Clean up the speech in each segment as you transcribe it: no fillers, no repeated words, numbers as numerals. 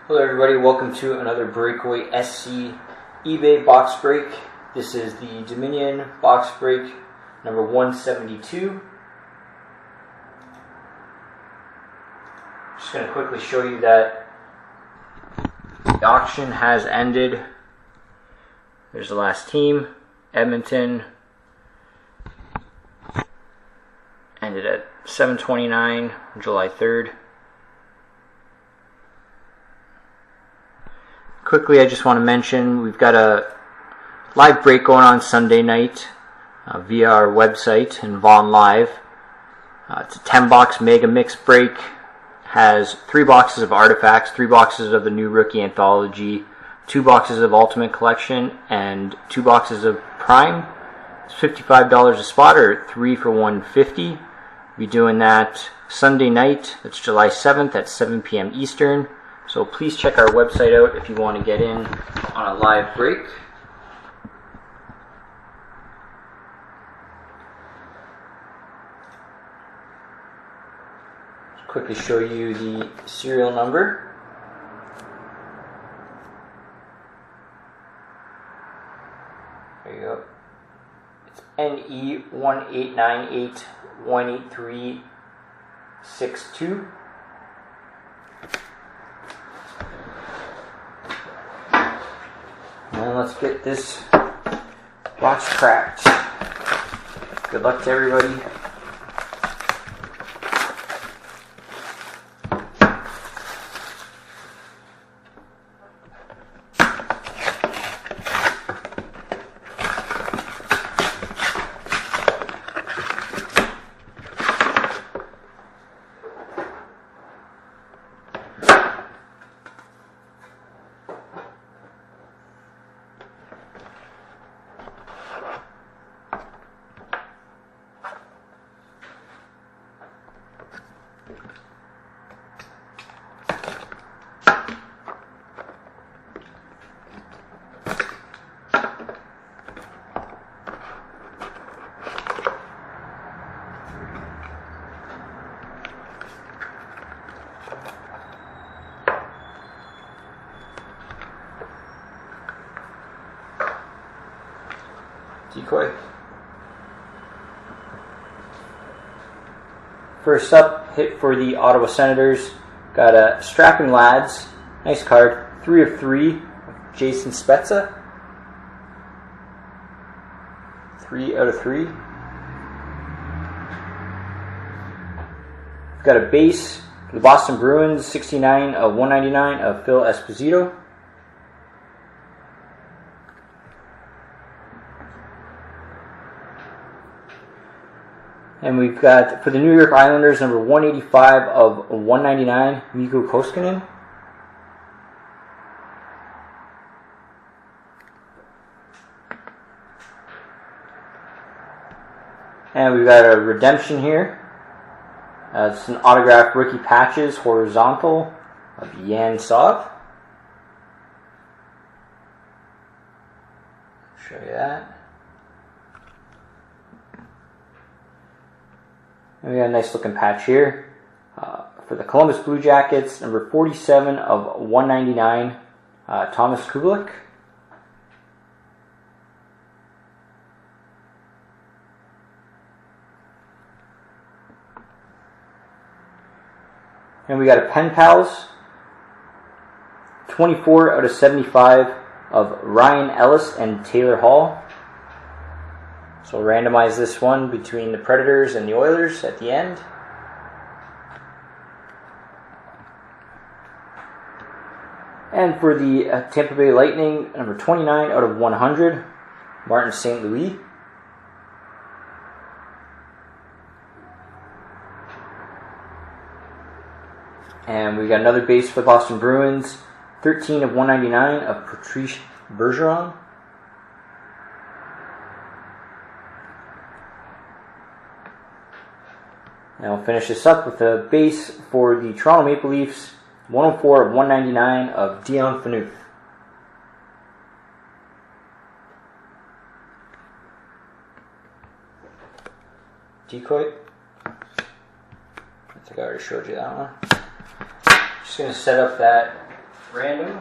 Hello everybody, welcome to another Breakaway SC eBay box break. This is the Dominion box break number 172. Just going to quickly show you that the auction has ended. There's the last team, Edmonton. Ended at 7:29, July 3rd. Quickly, I just want to mention we've got a live break going on Sunday night via our website and Vaughn Live. It's a 10-box mega mix break. Has 3 boxes of artifacts, 3 boxes of the new rookie anthology, 2 boxes of Ultimate Collection, and 2 boxes of Prime. It's $55 a spot, or 3 for $150. We'll be doing that Sunday night. That's July 7th at 7 p.m. Eastern. So please check our website out if you want to get in on a live break. Just quickly show you the serial number. There you go. It's NE189818362. And let's get this box cracked. Good luck to everybody. Decoy. First up, hit for the Ottawa Senators. Got a Strapping Lads. Nice card. 3 of 3. Jason Spezza. 3 out of 3. We've got a base for the Boston Bruins. 69 of 199 of Phil Esposito. And we've got, for the New York Islanders, number 185 of 199, Mikko Koskinen. And we've got a redemption here. It's an autographed rookie patches, horizontal, of Yan Sov. Show you that. And we got a nice looking patch here for the Columbus Blue Jackets, number 47 of 199, Thomas Kubalik. And we got a Pen Pals, 24 out of 75 of Ryan Ellis and Taylor Hall. So we'll randomize this one between the Predators and the Oilers at the end. And for the Tampa Bay Lightning, number 29 out of 100, Martin St. Louis. And we got another base for the Boston Bruins, 13 of 199 of Patrice Bergeron. And we'll finish this up with a base for the Toronto Maple Leafs, 104 of 199 of Dion Phaneuf. Decoy. I think I already showed you that one. Just going to set up that random.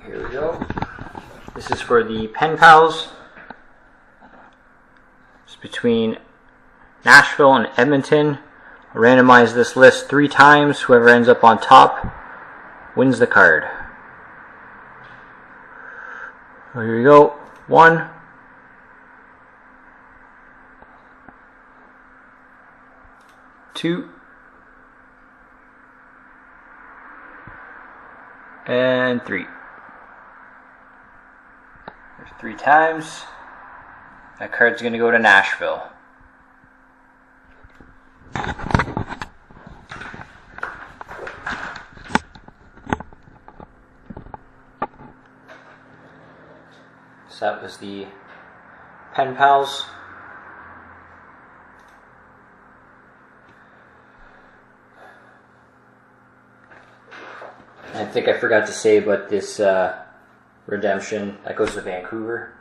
Here we go. This is for the Pen Pals. It's between Nashville and Edmonton. I'll randomize this list 3 times. Whoever ends up on top wins the card. So here we go. 1, 2, and 3. There's 3 times. That card's going to go to Nashville. So that was the Pen Pals. I think I forgot to say, but this redemption, that goes to Vancouver.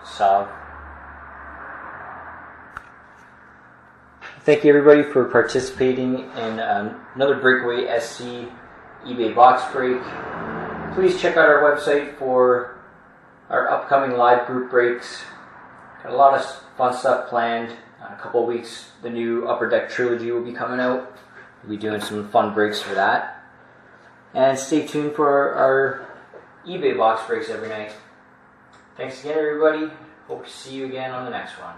Sav. Thank you everybody for participating in another Breakaway SC eBay box break. Please check out our website for our upcoming live group breaks. Got a lot of fun stuff planned. In a couple of weeks, the new Upper Deck Trilogy will be coming out. We'll be doing some fun breaks for that. And stay tuned for our eBay box breaks every night. Thanks again, everybody. Hope to see you again on the next one.